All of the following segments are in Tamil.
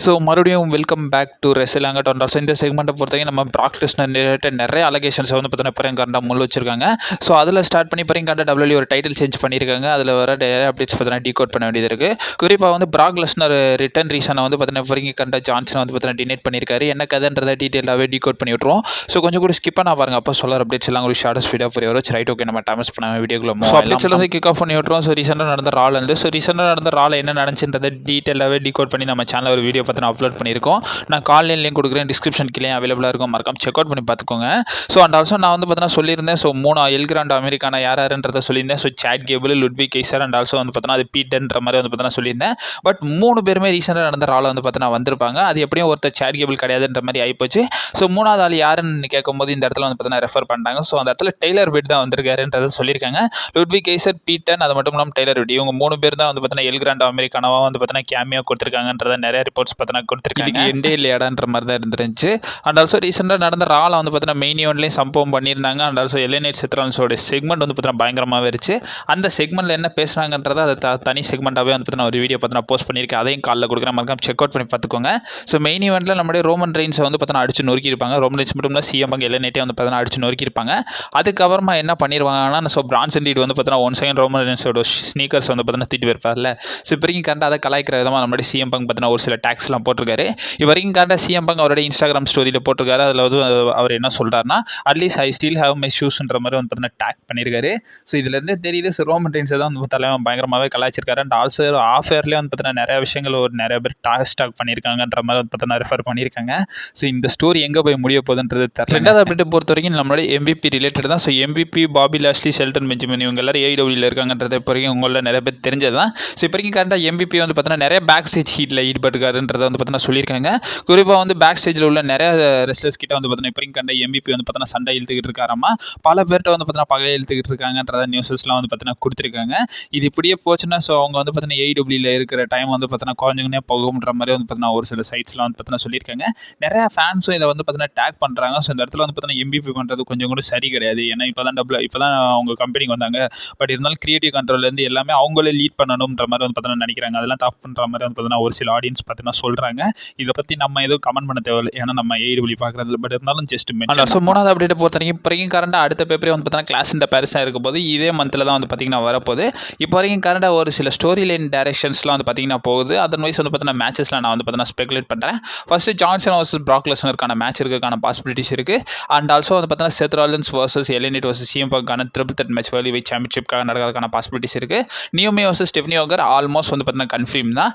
ஸோ மறுபடியும் welcome back to wrestling at one. So இந்த செக்மெண்ட்டை பொறுத்தவரைக்கும் நம்ம பிராக் லெஸ்னர் ரிலேட்டட் நிறைய அலகேஷன்ஸ் வந்து பார்த்தீங்கன்னா பிரியங்காண்டா முன் வச்சிருக்காங்க. ஸோ அதில் ஸ்டார்ட் பண்ணி பிரியங்காண்டா டபிள்யூ ஒரு டைட்டில் சேஞ்ச் பண்ணியிருக்காங்க. அதில் வர நிறைய அப்டேட்ஸ் பார்த்தீங்கன்னா டீகோட் பண்ண வேண்டியது இருக்குது. குறிப்பாக வந்து பிராக் லெஸ்னர் ரிட்டர்ன் ரீசனை வந்து பார்த்தீங்கன்னா பிரியங்காண்டா ஜான்சன் வந்து பார்த்தீங்கன்னா டினேட் பண்ணியிருக்காரு. என்ன கதைன்றதை டீட்டெயிலாகவே டீகோட் பண்ணி விட்ருவோம். ஸோ கொஞ்சம் கூட ஸ்கிப் பண்ண பாருங்க, அப்போ சொல்கிற அப்டேட்ஸ் எல்லாம் ஒரு ஷார்ட் ஸ்பீடாக புரிய வரும். ரைட், ஓகே, நம்ம டைம்ஸ் பண்ண வீடியோக்குள்ள அப்டேட்ஸ் எல்லாம் கிக் ஆஃப் பண்ணி விட்ருவோம். ஸோ ரீசெண்டாக நடந்த ராலேருந்து ரீசெண்டாக நடந்த ரால என்ன நடந்துச்சுன்றதை டீட்டெயிலாகவே டீகோட் பண்ணி நம்ம சேனலில் ஒரு வீடியோ பார்த்தீங்கன்னா அப்லோட் பண்ணியிருக்கோம். நான் காலையில் லிங்க் கொடுக்குறேன், டிஸ்கிரிப்ஷன் கீழே அவைலபிளாக இருக்கும், மறக்காம செக் அவுட் பண்ணி பார்த்துக்கோங்க. ஸோ அண்ட் ஆல்சோ நான் வந்து பார்த்தீங்கன்னா சொல்லியிருந்தேன். ஸோ 3 எல்கிராண்ட் அமெரிக்கான யாருன்றதை சொல்லியிருந்தேன். So Chad Gable, Ludwig Kaiser and also வந்து பார்த்தீங்கன்னா அது பீட்டன்ற மாதிரி வந்து பார்த்தீங்கன்னா சொல்லியிருந்தேன். பட் 3 பேருமே ரீசெண்டாக நடந்த ரால வந்து பார்த்தீங்கன்னா வந்திருப்பாங்க. அது எப்படியும் ஒருத்தர் சாட் கேபிள் கிடையாதுன்ற மாதிரி ஆகிப்போச்சு. ஸோ 3வது ஆள் யாருன்னு கேட்கும்போது இந்த இடத்துல வந்து பார்த்தீங்கன்னா ரெஃபர் பண்ணிட்டாங்க. ஸோ அந்த இடத்துல டெய்லர் பிட் தான் வந்திருக்காருன்றதை சொல்லியிருக்காங்க. லுட்விக் கெய்சர், பீட்டன், அது மட்டும் இல்லாமல் டெய்லர் பிட், இவங்க 3 பேர் தான் வந்து பார்த்தீங்கன்னா எல்கிராண்ட் அமெரிக்கானவா வந்து பார்த்தீங்கன்னா கேமியா கொடுத்துருக்காங்கன்றத நிறைய ரிப்போர்ட்ஸ் பார்த்தீங்கன்னா கொடுத்துருக்காங்க. எண்டே இல்லையாடான்ற மாதிரி தான் இருந்துருந்துச்சு. அண்ட் ஆல்சோ ரீசெண்டாக நடந்த ரால வந்து பார்த்தீங்கன்னா மெயின் ஈவெண்ட்லேயும் சம்பவம் பண்ணியிருந்தாங்க. அண்ட் ஆல்சோ எல்என்ஐட் சித்ரான்ஸோட செக்மெண்ட் வந்து பார்த்தீங்கன்னா பயங்கரமாகவே இருந்துச்சு. அந்த செக்மெண்ட்டில் என்ன பேசுகிறாங்கன்றதை அதை தனி செக்மெண்ட்டாகவே வந்து பார்த்தீங்கன்னா ஒரு வீடியோ பார்த்தீங்கன்னா போஸ்ட் பண்ணியிருக்கேன். அதையும் காலில் கொடுக்குறேன், மறக்காம செக் அவுட் பண்ணி பார்த்துக்கோங்க. ஸோ மெயின் ஈவெண்ட்டில் நம்மளுடைய ரோமன் ரெயின்ஸை வந்து பார்த்தீங்கன்னா அடிச்சு நொறுக்கியிருப்பாங்க. ரோமன் ரெயின்ஸ் மட்டும் இல்லை, சிஎம் பங்க் எல்என்ஐட்டே வந்து பார்த்தீங்கன்னா அடிச்சு நொறுக்கியிருப்பாங்க. அதுக்கப்புறமா என்ன பண்ணிடுவாங்கன்னா, ஸோ பிரான்சன் ரீட் வந்து பார்த்தீங்கன்னா 1 செகண்ட் ரோமன் ரெயின்ஸோட ஸ்னீக்கர்ஸ் வந்து பார்த்தீங்கன்னா தீட்டு வைப்பார்ல. ஸோ இப்போ வரைக்கும் கரெக்டாக அதை கலாய்க்கிற விதமாக நம்மளுடைய சிஎம் பங்க் பார்த்தீங்கன்னா ஒரு சில டேக்ஸ்லாம் போட்டிருக்காரு. இது வரைக்கும் கரெக்டாக சிஎம் பங்க் அவருடைய இன்ஸ்டாகிராம் ஸ்டோரியில் போட்டிருக்காரு. அதில் வந்து அவர் என்ன சொல்கிறாருன்னா, at least I still have my ஷூஸ்ன்ற மாதிரி வந்து பார்த்தீங்கன்னா டேக் பண்ணியிருக்காரு. ஸோ இதுலேருந்து தெரியுது, ஸோ ரோமன் ரெயின்ஸை தான் வந்து தலைவன் பயங்கரமாகவே கலாய்ச்சிருக்காரு. அண்ட் ஆல்சோ ஆஃப் ஏர்லேயே வந்து பார்த்தீங்கன்னா நிறைய விஷயங்கள் நிறைய பேர் டாக் பண்ணியிருக்காங்கன்ற மாதிரி வந்து பார்த்தீங்கன்னா ரெஃபர் பண்ணியிருக்காங்க. ஸோ இந்த ஸ்டோரி எங்கே போய் முடிய போகுதுன்றது தெரியல. ரெண்டாவது அப்டேட் பொறுத்த வரைக்கும் நம்மளுடைய எம்பிபி ரிலேட்டட் தான். So MVP, Bobby Lashley, Shelton Benjamin இவங்க எல்லாரும் ஏஐடபிள்யூல இருக்காங்கன்றது இப்போ வரைக்கும் உங்களில் நிறைய பேர் தெரிஞ்சது தான். ஸோ இப்போ வரைக்கும் கரெக்டாக எம்பிபி வந்து பார்த்தீங்கன்னா நிறைய பேக் ஸ்டேஜ் ஹீட்டில் ஈடுபட்டுருக்காருன்றதை வந்து பார்த்தீங்கன்னா சொல்லியிருக்காங்க. குறிப்பாக வந்து பேக் ஸ்டேஜில் உள்ள நிறைய ரெஸ்லர்ஸ் கிட்ட வந்து பார்த்தீங்கன்னா இப்போ கண்ட எம்பிபி வந்து பார்த்தீங்கன்னா சண்டை இழுத்துக்கிட்டு இருக்காராமா. பல பேர்கிட்ட வந்து பார்த்தீங்கன்னா பகையை இழுத்துக்கிட்டு இருக்காங்கன்றத நியூஸஸ்லாம் வந்து பார்த்தீங்கன்னா கொடுத்துருக்காங்க. இது இப்படியே போச்சுன்னா ஸோ அவங்க வந்து பார்த்தீங்கன்னா ஏஐடபிள்யூல இருக்கிற டைம் வந்து பார்த்தீங்கன்னா குறைஞ்சுனே போகும்ன்ற மாதிரி வந்து பார்த்தீங்கன்னா ஒரு சில சைட்ஸ்லாம் வந்து பார்த்தீங்கன்னா சொல்லியிருக்காங்க. நிறைய ஃபேன்ஸும் இதை வந்து பார்த்தீங்கன்னா டேக் பண்ணுறாங்க. ஸோ இந்த இடத்துல வந்து பார்த்தீங்கன்னா எம்பிபி பண்ணுறது கொஞ்சம் கூட சரி கிடையாது. ஏன்னா இப்போ தான் அவங்க கம்பெனிக்கு வந்தாங்க. பட் இருந்தாலும் கிரியேட்டிவ் கண்ட்ரோல்லேருந்து எல்லாமே அவங்களே லீட் பண்ணணுன்ற மாதிரி வந்து பார்த்தீங்கன்னா நினைக்கிறாங்க. அதெல்லாம் தப்பு பண்ணுற மாதிரி வந்து பார்த்தீங்கன்னா ஒரு சில ஆடியன்ஸ் பார்த்தீங்கன்னா சொல்கிறாங்க. இதை பற்றி நம்ம எதுவும் கமெண்ட் பண்ண தேவையில்லை, ஏன்னா நம்ம ஏஐடபிள்யூ பார்க்குறது. பட் இருந்தாலும் ஜஸ்ட் மென்ஷன். ஸோ 3வது அப்டேட் பொறுத்த வரைக்கும் இப்போ வரைக்கும் கரண்டாக அடுத்த பேப்பரே வந்து பார்த்தீங்கன்னா கிளாஸ் இந்த பாரிஸாக இருக்கும் போது இதே மந்தில் தான் வந்து பார்த்தீங்கன்னா வரப்போகுது. இப்போ வரைக்கும் கரண்டாக ஒரு சில ஸ்டோரி லைன் டைரக்ஷன்ஸ்லாம் வந்து பார்த்தீங்கன்னா போகுது. அதர்வைஸ் வந்து பார்த்தீங்கன்னா மேட்சஸ்லாம் நான் வந்து பார்த்தீங்கன்னா ஸ்பெகுலேட் பண்ணுறேன். ஃபர்ஸ்ட் ஜான்சன் வர்சஸ் பிராக் லெஸ்னருக்கான மேட்ச் இருக்கிறதுக்கான பாசிபிலிட்டிஸ் இருக்குது. அண்ட் ஆல்சோ வந்து பார்த்தீங்கன்னா செத் ராலின்ஸ் வர்சஸ் எல்என்ஐட் வர்சஸ் சிஎம் பங்கான triple threat match world weight சாம்பியன்ஷிப்காக நடக்கிறதுக்கான பாசிபிலிட்டிஸ் இருக்குது. நியோமி வர்சஸ் ஸ்டெஃப்னி ஓகர் ஆல்மோஸ்ட் வந்து பார்த்தீங்கன்னா கன்ஃபார்ம் தான்.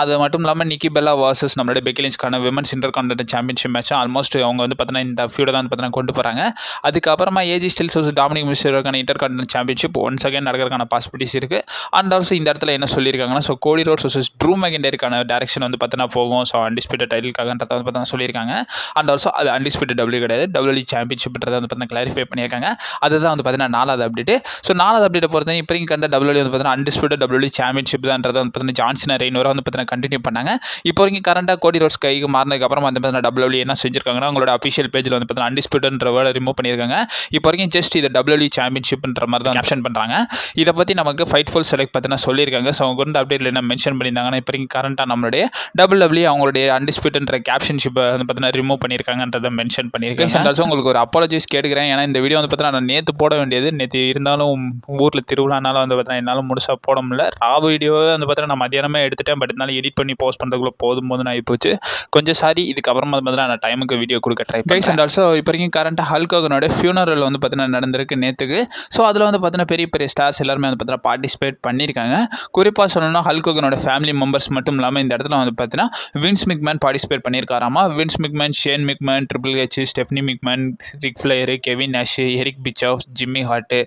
அது மட்டும் இல்லாமல் நிக்கி பெல்லா வர்சஸ் நம்மளுடைய பெக்கி லிஞ்ச்கான women's intercontinental championship match almost அவங்க வந்து பார்த்தீங்கன்னா இந்த ஃபியூடை தான் வந்து பார்த்தீங்கன்னா கொண்டு போகிறாங்க. அதுக்கப்புறமா ஏஜி ஸ்டில்ஸ் வர்சஸ் டாமினிக் மிஸ்டருக்கான intercontinental championship once again நடக்கிறதுக்கான பாசிபிலிட்டிஸ் இருக்குது. அண்ட் ஆல்சோ இந்த இடத்துல என்ன சொல்லியிருக்காங்கன்னா, so Cody Rhodes versus Drew மெக்கின்டையருக்கான டைரக்ஷன் வந்து பார்த்தீங்கன்னா போகும். ஸோ அன்டிஸ்பியூட்டட் டைட்டிலுக்காகன்றத வந்து பார்த்தீங்கன்னா சொல்லியிருக்காங்க. அண்ட் ஆல்சோ அது அன்டிஸ்பியூட்டட் டபிள்யூ கிடையாது, டபிள்யூ சாம்பியன்ஷிப்ன்றதை வந்து பார்த்தீங்கன்னா கிளாரிஃபை பண்ணியிருக்காங்க. அதுதான் வந்து பார்த்தீங்கன்னா 4வது அப்டேட். ஸோ 4வது அப்டேட் பொறுத்த இப்போ வரைக்கும் கண்ட டபிள்யூ வந்து பார்த்தீங்கன்னா அன்டிஸ்பியூட்டட் டபிள்யூ சாம்பியன்ஷிப் தான்ன்றதை வந்து பார்த்தீங்கன்னா ஜான்சன் ரெய்னோரா வந்து பார்த்தீங்கன்னா கண்டினியூ பண்ணாங்க. இப்போ வரைக்கும் கரண்டாக கோடி ரோட்ஸ் கைக்கு மாறினதுக்கு அப்புறம் வந்து பார்த்தீங்கன்னா டபிள்யூ என்ன செஞ்சிருக்காங்கன்னா, அவங்களோட அஃபிஷியல் பேஜில் வந்து பார்த்தீங்கன்னா அன்டிஸ்பியூட்டட்ன்ற வேர்டை ரிமூவ் பண்ணியிருக்காங்க. இப்போ வரைக்கும் ஜஸ்ட் இது டபிள்யூ சாம்பியன்ஷிப்ன்ற மாதிரி தான் கேப்ஷன் பண்ணுறாங்க. இதை பற்றி நமக்கு ஃபைட்ஃபுல் செலக்ட் பார்த்தீங்கன்னா சொல்லியிருக்காங்க. ஸோ அவங்க வந்து அப்டேட்டில் என்ன மென்ஷன் பண்ணியிருந்தாங்கன்னா, இப்போ வரைக்கும் கரண்டாக நம்மளுடைய டபிள்யூ அவங்களுடைய அன்டிஸ்பியூட்டட்ன்ற கேப்ஷன்ஷிப்பை வந்து பார்த்தீங்கன்னா ரிமூவ் பண்ணியிருக்காங்கன்றதை மென்ஷன் பண்ணியிருக்காங்க. அண்ட் ஆல்சோ உங்களுக்கு ஒரு அப்பாலஜிஸ் கேட்டுக்கிறேன். ஏன்னா இந்த வீடியோ வந்து பார்த்தீங்கன்னா நான் நேற்று போட வேண்டியது, நேற்று இருந்தாலும் ஊரில் திருவிழானால வந்து பார்த்தீங்கன்னா என்னால் முழுசாக போட முடியல. வீடியோவை வந்து பார்த்தீங்கன்னா நான் மத்தியானமே எடுத்துட்டேன். பட் இருந்தாலும் எடிட் பண்ணி போஸ்ட் பண்ணுறதுக்குள்ள போதும் ஆகிப்போச்சு. கொஞ்சம் சாரி. இதுக்கப்புறமா வந்து நான் டைமுக்கு வீடியோ கொடுக்க ட்ரை கைஸ். அண்ட் ஆல்சோ இப்போ வரைக்கும் கரண்ட்டாக ஹல்க் ஹோகனோட ஃபியூனரல் வந்து பார்த்தீங்கன்னா நடந்திருக்கு நேற்றுக்கு. ஸோ அதில் வந்து பார்த்தீங்கன்னா பெரிய பெரிய ஸ்டார்ஸ் எல்லாருமே வந்து பார்த்தீங்கன்னா பார்ட்டிசிபேட் பண்ணியிருக்காங்க. குறிப்பாக சொல்லணும்னா ஹல்க் ஹோகனோட ஃபேமிலி மெம்பர்ஸ் மட்டும் இல்லாமல் இந்த இடத்துல வந்து பார்த்தீங்கன்னா வின்ஸ் மிக்மேன் பார்ட்டிசிபேட் பண்ணியிருக்காராமா. Vince McMahon, Shane McMahon, Triple H, Stephanie McMahon, Ric Flair, Kevin Nash, Eric Bischoff, Jimmy Hart,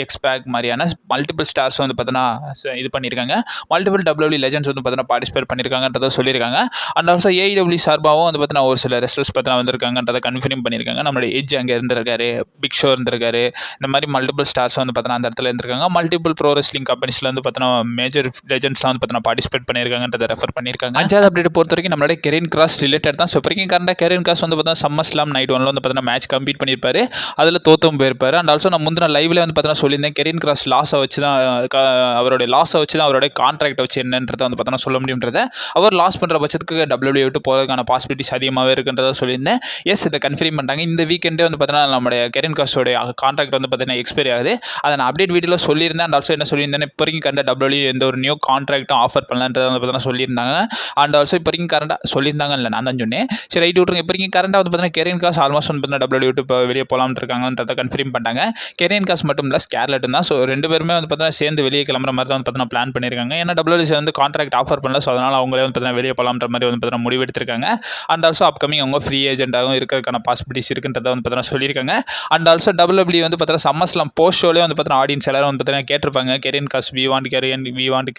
X-Pac மாதிரியான மல்டிபிள் ஸ்டார்ஸ் வந்து பார்த்தீங்கன்னா இது பண்ணியிருக்காங்க. மல்டிபிள் டபிள்யூ லெஜெண்ட்ஸ் வந்து பார்த்தீங்கன்னா பார்ட்டிசிபேட் பண்ணியிருக்காங்கன்றதை சொல்லியிருக்காங்க. அண்ட் ஆல்சோ ஏஐடபிள்யூ சார்பாகவும் வந்து பார்த்தீங்கன்னா ஒரு சில ரெஸ்லர்ஸ் பார்த்தீங்கன்னா வந்திருக்காங்கன்றதை கன்ஃபார்ம் பண்ணியிருக்காங்க. நம்மளுடைய எட்ஜ் அங்கே இருந்திருக்காரு, பிக் ஷோ இருந்திருக்காரு. இந்த மாதிரி மல்டிபிள் ஸ்டார்ஸ் வந்து பார்த்தீங்கன்னா அந்த இடத்துல இருந்திருக்காங்க. மல்டிபிள் ப்ரோ ரெஸ்லிங் கம்பெனிஸில் வந்து பார்த்தீங்கன்னா மேஜர் லெஜெண்ட்ஸ்லாம் வந்து பார்த்தீங்கன்னா பார்ட்டிசிபேட் பண்ணியிருக்காங்கன்றதை ரெஃபர் பண்ணியிருக்காங்க. 5வது அப்டேட் பொறுத்த வரைக்கும் நம்மளுடைய கெரின் கிராஸ் ரிலேட்டட் தான். ஸோ வரைக்கும் கரண்டாக கெரின் கிராஸ் வந்து பார்த்தீங்கன்னா சம்மர் ஸ்லாம் நைட் 1 வந்து பார்த்தீங்கன்னா மேட்ச் கம்ப்ளீட் பண்ணியிருப்பாரு. அதில் தோத்தும் போயிருப்பாரு. அண்ட் ஆல்சோ நான் முந்தின லைவ்ல வந்து பார்த்தீங்கன்னா சொல்லியிருந்தேன், கெரின் கிராஸ் அவருடைய லாஸை வச்சு தான் அவருடைய கான்ட்ராக்டை வச்சு என்னன்றதை வந்து பார்த்தீங்கன்னா சொல்ல முடியுன்றதை. அவர் லாஸ் லாஸ் பண்ணுற பட்சத்துக்கு WWE விட்டு போகிறதுக்கான பாசிபிலிட்டிஸ் அதிகமாகவே இருக்குன்றதை சொல்லியிருந்தேன். எஸ், இதை கன்ஃபார்ம் பண்ணிட்டாங்க. இந்த வீக்கெண்டே வந்து பார்த்தீங்கன்னா நம்மளுடைய கெரின் காஸ்டோடைய கான்ட்ராக்ட் வந்து பார்த்தீங்கன்னா எக்ஸ்பைரி ஆகுது. அதை நான் அப்டேட் வீடியோவில் சொல்லியிருந்தேன். அண்ட் ஆல்சோ என்ன சொல்லியிருந்தேன், இப்போ வரைக்கும் கண்ட WWE எந்த ஒரு நியூ கான்ட்ராக்டும் ஆஃபர் பண்ணலான்றதை வந்து பார்த்தீங்கன்னா சொல்லியிருந்தாங்க. அண்ட் ஆல்சோ இப்போ வரைக்கும் கரண்டாக சொல்லியிருந்தாங்க, இல்லை நான் தான் சொன்னேன். சரி, ரைட் விட்டுருங்க. இப்போ வரைக்கும் கரண்டாக வந்து பார்த்தீங்கன்னா கெரின் காஸ் ஆல்மோஸ்ட் வந்து பார்த்தீங்கன்னா WWE விட்டு இப்போ வெளியே போகலாம்னு இருக்காங்கன்றதை கன்ஃபார்ம் பண்ணிட்டாங்க. கெரின் காஸ் மட்டும் இல்லை, ஸ்கேர்லெட் தான். ஸோ 2 பேருமே வந்து பார்த்தீங்கன்னா சேர்ந்து வெளியே கிளம்புற மாதிரி தான் வந்து பார்த்தீங்கன்னா பிளான் பண்ணியிருக்காங்க. ஏன்னா WWE வந்து கான்ட்ராக்ட் ஆஃபர் பண்ணல, ஸோ அதனால் அவங்களே வந்து பார்த்தீங்கன்னா வெளியே போகலாம்ன்ற மாதிரி வந்து பார்த்தீங்கன்னா முடிவு எடுத்திருக்காங்க. அண்ட் ஆல்சோ அப்கமிங் அவங்க ஃப்ரீ ஏஜென்ட்டாகவும் இருக்கிறதுக்கான பாசிபிலிட்டிஸ் இருக்குன்றதை வந்து பார்த்தீங்கன்னா சொல்லியிருக்காங்க. அண்ட் ஆல்சோ WWE வந்து பார்த்தீங்கன்னா சம்மர்ஸ்லாம் போஸ்ட் ஷோலே வந்து பார்த்தீங்கன்னா ஆடியன்ஸ் எல்லாரும் வந்து பார்த்தீங்கன்னா கேட்டிருப்பாங்க, கெரியன் காஸ் வி வாண்ட்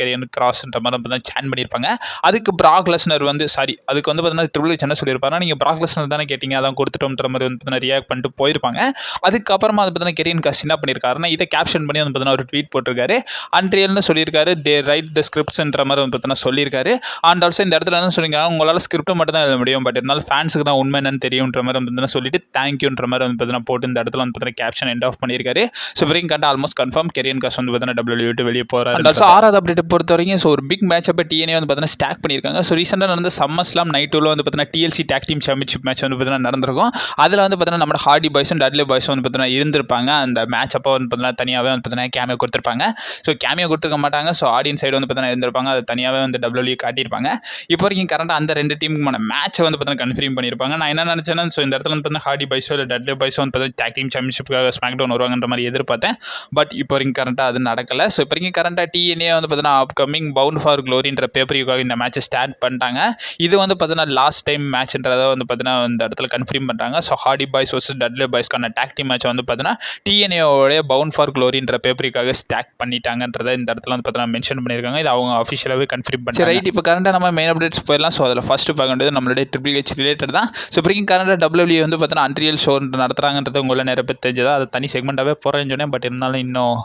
கெரியன் கிராஸ்ன்ற மாதிரி வந்து சேன் பண்ணியிருப்பாங்க. அதுக்கு பிராக் லெஸ்னர் வந்து அதுக்கு வந்து பார்த்தீங்கன்னா ட்ரிபிள் ஹெச் என்ன சொல்லியிருப்பாங்க, நீங்கள் பிராக் லெஸ்னர் தானே கேட்டீங்க, அதான் கொடுத்துட்டோம்ன்ற மாதிரி வந்து பார்த்தீங்கன்னா ரியாக்ட் பண்ணிட்டு போயிருப்பாங்க. அதுக்கப்புறமா வந்து பார்த்தீங்கன்னா கெரியன் காஸ் என்ன பண்ணியிருக்காருன்னா, இதை கேப்ஷன் பண்ணி வந்து பார்த்தீங்கன்னா ஒரு ட்வீட் போட்டிருக்காரு. அன்ரியல்னு சொல்லியிருக்காரு, தே ரைட் த ஸ்கிரிப்ட்ஸ்ன்ற மாதிரி வந்து பார்த்தீங்கன்னா சொல்லியிருக்காரு. அண்ட் ஆல்சோ இந்த இடத்துல என்ன சொல்லியிருக்காங்க, உங்களால் ஸ்கிரிப்ட் மட்டும் தான் எழுத முடியும், பட் இருந்தாலும் ஃபேன்ஸுக்கு தான் உண்மை என்னன்னு தெரியுன்ற மாதிரி வந்து பார்த்தீங்கன்னா சொல்லிட்டு தேங்க்யூன்ற மாதிரி வந்து பார்த்தீங்கன்னா போட்டு இந்த இடத்துல வந்து பார்த்தீங்கன்னா கேப்ஷன் எண்ட் ஆஃப் பண்ணியிருக்காரு. ஸோ வரைக்கும் கண்ட ஆல்மோஸ்ட் கன்ஃபார்ம் கெரியன் காஸ் வந்து பார்த்தீங்கன்னா WWE விட்டு வெளியே போகிறாரு. அண்ட் ஆல்சோ 6வது அப்டேட் பொறுத்த வரைக்கும் ஸோ ஒரு பிக் மேட்ச் அப்போ TNA வந்து பார்த்தீங்கன்னா ஸ்டாக் பண்ணியிருக்காங்க. ஸோ ரீசெண்டாக நடந்த சம்மர்ஸ்லாம் நைட் 2 வந்து பார்த்தீங்கன்னா TLC tag team championship match வந்து பார்த்தீங்கன்னா நடந்திருக்கும். அதில் வந்து பார்த்தீங்கன்னா நம்ம ஹார்டி பாய்ஸும் டட்லி பாய்ஸும் வந்து பார்த்தீங்கன்னா இருந்திருப்பாங்க. அந்த மேட்ச் அப்போ வந்து பார்த்தீங்கன்னா தனியாகவே வந்து பார்த்தீங்கன்னா கேமியோ கொடுத்துருப்பாங்க. ஸோ கேமியோ கொடுத்துருக்க மாட்டாங்க. ஸோ ஆடியன்ஸ் சைடு வந்து பார்த்தீங்கன்னா இருந்திருப்பாங்க. அது தனியாகவே வந்து WWE காட்டியிருப்பாங்க. இப்போ வரைக்கும் கரண்டாக அந்த 2 டீமுக்குமான மேட்சை வந்து பார்த்தீங்கன்னா கன்ஃபார்ம் பண்ணியிருப்பாங்க. நான் என்ன நினச்சேன்னா, ஸோ இந்த இடத்துல வந்து பார்த்தீங்கன்னா ஹார்டி பாய்ஸோ இல்லை டட்லி பாய்ஸோ வந்து பார்த்தீங்கன்னா டேக் டீம் சாம்பியன்ஷிப்புக்காக ஸ்மாக் டவுன் வருவாங்கன்ற மாதிரி எதிர்பார்த்தேன். பட் இப்போ வரைக்கும் கரண்டாக அது நடக்கலை. ஸோ இப்போ வரைக்கும் கரண்டாக TNA வந்து பார்த்தீங்கன்னா அப்கமிங் பவுண்ட் ஃபார் க்ளோரின்ற பேப்பரிக்காக இந்த மேட்சை ஸ்டார்ட் பண்ணிட்டாங்க. இது வந்து பார்த்தீங்கன்னா லாஸ்ட் டைம் மேட்ச்ன்றதை வந்து பார்த்தீங்கன்னா இந்த இடத்துல கன்ஃபார்ம் பண்ணுறாங்க. So Hardy Boys versus Dudley பாய்ஸ்க்கான டேக் டீம் மேட்ச் வந்து பார்த்தீங்கன்னா TNA-வோடைய பவுண்ட் ஃபார் க்ளோரின்ற பேப்பரிக்காக ஸ்டாக் பண்ணிட்டாங்கன்றதை இந்த இடத்துல வந்து பார்த்தீங்கன்னா மென்ஷன் பண்ணியிருக்காங்க. இது அவங்க அஃபிஷியலாகவே கன்ஃபார்ம் பண்ணி ரைட். இப்போ கரண்டாக நம்ம மெயின் அப்டேட்ஸ் போயிடலாம். ஸோ அதில் ஃபஸ்ட்டு பார்க்க வேண்டியது நம்மளுடைய ட்ரிபிள் ஹெச் ரிலேட்டட் தான். ஸோ இப்போ வரைக்கும் கரண்டாக WWE வந்து பார்த்தீங்கன்னா அன்ரியல் ஷோ நடத்துகிறாங்கன்றது உங்களை நிறைய பேர் தெரிஞ்சதா, அது தனி செக்மெண்ட்டாகவே போகிறேன்னு சொன்னேன். பட் இருந்தாலும் இன்னும்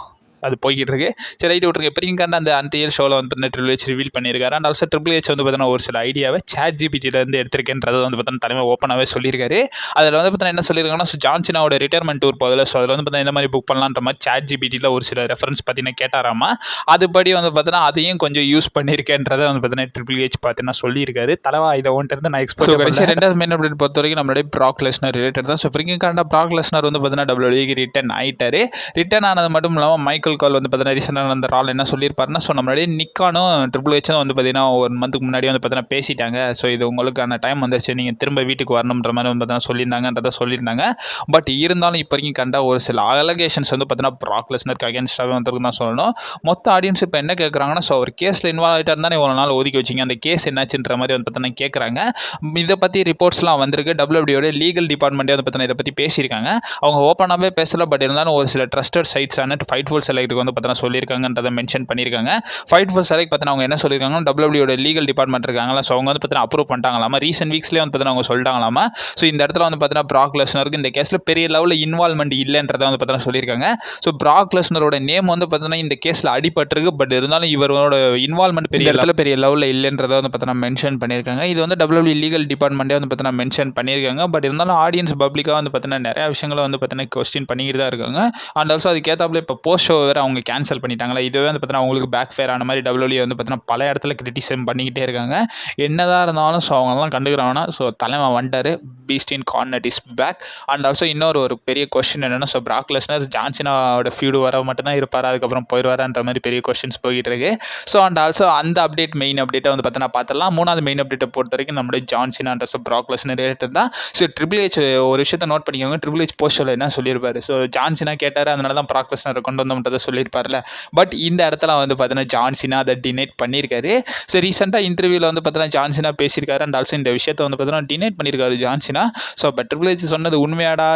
அது போய்கிட்டு இருக்கு. சரி, ரைட் விட்டுருக்கு. எப்படிங்க அந்த அன்ரியல் ஷோவில் வந்து பார்த்தீங்கன்னா ட்ரிபிள் ஹெச் ரிவீல் பண்ணியிருக்காரு. அண்ட் ஆல்சோ ட்ரிபிள் ஹெச் வந்து பார்த்தீங்கன்னா ஒரு சில ஐடியாவை ChatGPT-லேருந்து எடுத்திருக்கேன்றதை வந்து பார்த்தீங்கன்னா தலைமை ஓப்பனாகவே சொல்லியிருக்காரு. அதில் வந்து பார்த்தீங்கன்னா என்ன சொல்லியிருக்காங்கன்னா, ஸோ ஜான் சீனாவோட ரிட்டையர்மெண்ட் டூர் போதில், ஸோ அதில் வந்து பார்த்தீங்கன்னா இந்த மாதிரி புக் பண்ணலான்ற மாதிரி ChatGPT-ல ஒரு சில ரெஃபரன்ஸ் பார்த்தீங்கன்னா கேட்டாராமா. அதுபடி வந்து பார்த்தீங்கன்னா அதையும் கொஞ்சம் யூஸ் பண்ணியிருக்கேன்றதை வந்து பார்த்தீங்கன்னா ட்ரிபிள் ஹெச் பார்த்தீங்கன்னா சொல்லியிருக்காரு. தலைவா இதை ஒன்ட்டு இருந்து நான் எக்ஸ்போர்ட் கடைசி 2வது மெயின் அப்டேட் பொறுத்த வரைக்கும் நம்மளுடைய பிராக் லெஸ்னர் ரிலேட்டட் தான். ஸோ ஃப்ரிங்கிங் கரண்டாக பிராக் லெஸ்னர் வந்து பார்த்தீங்கன்னா WWE ரிட்டர்ன் ஆகிட்டாரு. ரிட்டர்ன் ஆனது மட்டும் இல்லாமல் மைக்கேல் கால் வந்து பார்த்தீங்கன்னா அந்த ரால் என்ன சொல்லியிருப்பாருன்னா, ஸோ நம்மளுடைய நிக்கானும் ட்ரிபிள் ஹெச்சும் வந்து பார்த்தீங்கன்னா 1 மந்த்துக்கு முன்னாடி வந்து பார்த்தீங்கன்னா பேசிட்டாங்க. ஸோ இது உங்களுக்கான டைம் வந்துருச்சு, நீங்கள் திரும்ப வீட்டுக்கு வரணுன்ற மாதிரி வந்து பார்த்தீங்கன்னா சொல்லியிருந்தாங்க. பட் இருந்தாலும் இப்போ வரைக்கும் கண்டா ஒரு சில அலகேஷன்ஸ் வந்து பார்த்தீங்கன்னா பிராக் லெஸ்னருக்கு அகேன்ஸ்டாகவே வந்துருக்கு தான் சொல்லணும். மொத்த ஆடியன்ஸ் இப்போ என்ன கேட்குறாங்கன்னா, ஸோ அவர் கேஸில் இன்வால்வ் ஆகிட்டா இருந்தானே இவ்வளோ நாள் ஒதுக்கி வச்சிங்க, அந்த கேஸ் என்னாச்சுன்ற மாதிரி வந்து பார்த்தீங்கன்னா கேட்குறாங்க. இதை பற்றி ரிப்போர்ட்ஸ்லாம் வந்திருக்கு. WWE லீகல் டிபார்ட்மெண்ட்டே வந்து பார்த்தீங்கன்னா இதை பற்றி பேசியிருக்காங்க. அவங்க ஓப்பனாகவே பேசல, பட் இருந்தாலும் ஒரு சில ட்ரஸ்டட் சைட்ஸான ஃபைட்ஃபுல் செலக்ட்டுக்கு வந்து பார்த்தீங்கன்னா சொல்லியிருக்காங்கன்றதை மென்ஷன் பண்ணியிருக்காங்க. ஃபைட்ஃபுல் செலக்ட் பார்த்தீங்கன்னா அவங்க என்ன சொல்லியிருக்காங்கன்னா, WWE லீகல் டிபார்ட்மெண்ட் இருக்காங்களா, ஸோ அவங்க வந்து பார்த்தீங்கன்னா அப்ரூவ் பண்ணிட்டாங்களாமா. ரீசென்ட் வீக்ஸ்லேயே வந்து பார்த்தீங்கன்னா அவங்க சொல்லிட்டாங்களாமா. ஸோ இந்த இடத்துல வந்து பார்த்தீங்கன்னா பிராக் லெஸ்னருக்கு இந்த கேஸில் பெரிய லெவலில் இன்வால்மெண்ட் இல்லைன்றதை வந்து பார்த்தீங்கன்னா சொல்லியிருக்காங்க. ஸோ பிராக் லெஸ்னரோட நேம் வந்து பார்த்தீங்கன்னா இந்த கேஸில் அடிபட்டிருக்கு, பட் இருந்தாலும் இவரோட இன்வால்மெண்ட் பெரிய லெவலில் இல்லைன்றதை வந்து பார்த்தீங்கன்னா மென்ஷன் பண்ணியிருக்காங்க. இது வந்து WWE லீகல் டிபார்ட்மெண்ட்டே வந்து பார்த்தீங்கன்னா மென்ஷன் பண்ணியிருக்காங்க. பட் இருந்தாலும் ஆடியன்ஸ் பப்ளிக்காக வந்து பார்த்தீங்கன்னா நிறைய விஷயங்களை வந்து பார்த்தீங்கன்னா கொஸ்டின் பண்ணிக்கிட்டு தான் இருக்காங்க. அண்ட் ஆல்சோ அதுக்கேற்றாப்புல இப்போ போஸ்ட் ஷோ வேறு அவங்க கேன்சல் பண்ணிட்டாங்களா, இதுவே வந்து பார்த்தீங்கன்னா அவங்களுக்கு பேக் ஃபேர் ஆன மாதிரி WWE வந்து பார்த்தீங்கன்னா பல இடத்துல கிரிட்டிசைஸ் பண்ணிக்கிட்டே இருக்காங்க. என்னதான் இருந்தாலும் ஸோ அவங்களாம் கண்டுக்கிறாங்கன்னா, ஸோ தலைமை வந்துட்டார், பீஸ்டின் கார்னட் இஸ் பேக். அண்ட் ஆல்சோ இன்னொரு பெரிய கொஸ்டின் என்னென்னா, ஸோ பிராக் லெஸ்னர் ஜான் சீனாவோட ஃபியூடு வர மட்டும்தான் இருப்பார், அதுக்கப்புறம் போயிடுவாரான்ற மாதிரி பெரிய கொஸ்டின்ஸ் போய்கிட்டு இருக்கு. ஸோ அண்ட் ஆல்சோ அந்த அப்டேட் மெயின் அப்டேட்டை வந்து பார்த்தீங்கன்னா பார்த்துடலாம். 3வது மெயின் அப்டேட்டை பொறுத்த வரைக்கும் நம்மளுடைய ஜான் சீனான்ற ஸோ பிராக் லெஸ்னர் ரிலேட்டட் தான். ஸோ ட்ரிபிள் ஹெச் ஒரு விஷயத்தை நோட் பண்ணிக்கோங்க, ட்ரிபிள் ஹெச் போஸ்டரில் என்ன சொல்லியிருப்பாரு, ஸோ ஜான் சீனா கேட்டார், அதனால தான் பிராக் லெஸ்னர் கொண்டு வந்தோம்ன்றதை சொல்லியிருப்பார்ல. பட் இந்த இடத்துல வந்து பார்த்தீங்கன்னா ஜான் சீனா அதை டினைட் பண்ணியிருக்காரு. ஸோ ரீசெண்டாக இன்டர்வியூவில் வந்து பார்த்தீங்கன்னா ஜான் சீனா பேசியிருக்காரு. அண்ட் ஆல்சோ இந்த விஷயத்தை வந்து பார்த்தீங்கன்னா டினைட் பண்ணியிருக்காரு John Cena. So but triple H சொன்னது உண்மையாடா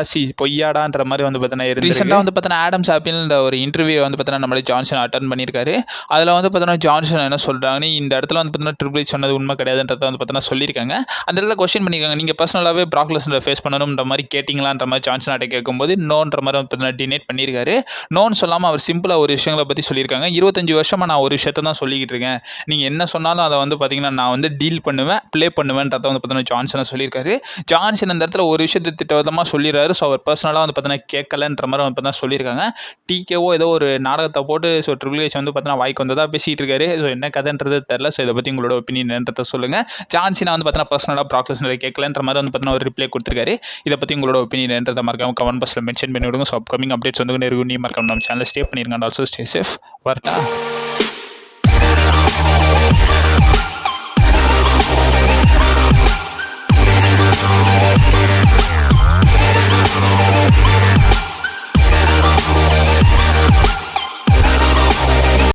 பொய்யாடான்ற மாதிரி வந்து பார்த்தீங்கன்னா ரீசெண்டாக வந்து பார்த்தீங்கன்னா ஆடம்ஸ் ஆப்பிள் ஒரு இன்டர்வியூ வந்து பார்த்தீங்கன்னா நம்மளுடைய ஜான் சீனா அட்டன் பண்ணியிருக்காரு. அதில் வந்து பார்த்தீங்கன்னா ஜான் சீனா என்ன சொல்கிறாங்கன்னு, இந்த இடத்துல வந்து பார்த்தீங்கன்னா ட்ரிபிள் ஹெச் சொன்னது உண்மை கிடையாதுன்றதை வந்து பார்த்தீங்கன்னா சொல்லியிருக்காங்க. அந்த இடத்துல கொஸ்டின் பண்ணியிருக்காங்க, நீங்கள் பர்சனலாகவே பிராக் லெஸ்னரை ஃபேஸ் பண்ணணுன்ற மாதிரி கேட்டிங்களான்ற மாதிரி ஜான் சீனாட்ட கேட்கும்போது நோன்ற மாதிரி வந்து பார்த்தீங்கன்னா டினைட் பண்ணியிருக்காரு. நோன்னு சொல்லாமல் அவர் சிம்பிளாக ஒரு விஷயங்களை பற்றி சொல்லியிருக்காங்க. 25 வருஷமாக நான் ஒரு விஷயத்தை தான் சொல்லிக்கிட்டு இருக்கேன், நீங்கள் என்ன சொன்னாலும் அதை வந்து பார்த்தீங்கன்னா நான் வந்து டீல் பண்ணுவேன், ப்ளே பண்ணுவேன்றதை வந்து பார்த்தீங்கன்னா ஜான் சீனா சொல்லியிருக்காரு. ஜான் ஜான்சன் அந்த இடத்துல ஒரு விஷயத்தை திட்டவட்டமாக சொல்லிடுறாரு. ஸோ அவர் பர்சனலாக வந்து பார்த்தீங்கன்னா கேட்கலன்ற மாதிரி வந்து பார்த்தீங்கன்னா சொல்லியிருக்காங்க. டிகேஓ ஏதோ ஒரு நாடகத்தை போட்டு ஸோ ட்ரிபிள் ஹெச் வந்து பார்த்தீங்கன்னா வாய்க்கு வந்ததாக பேசிகிட்டு இருக்காரு. ஸோ என்ன கதைன்றது தெரில. ஸோ இதை பற்றி உங்களோட ஒப்பீனியன்றதை சொல்லுங்கள். ஜான்சினா வந்து பார்த்தீங்கன்னா பர்சனலாக ப்ராக் லெஸ்னர் கேட்கலன்ற மாதிரி வந்து பார்த்தீங்கன்னா ஒரு ரிப்ளை கொடுத்துருக்காரு. இதை பற்றி உங்களோட ஒப்பீனியன்றதை மறக்காம கமெண்ட் பாக்ஸில் மென்ஷன் பண்ணி விடுங்க. ஸோ அப்கமிங் அப்டேட்ஸ் வந்து இருக்கும். நீ மறக்காம நம்ம சேனல் ஸ்டே பண்ணிருங்க. And also stay safe. வரட்டா.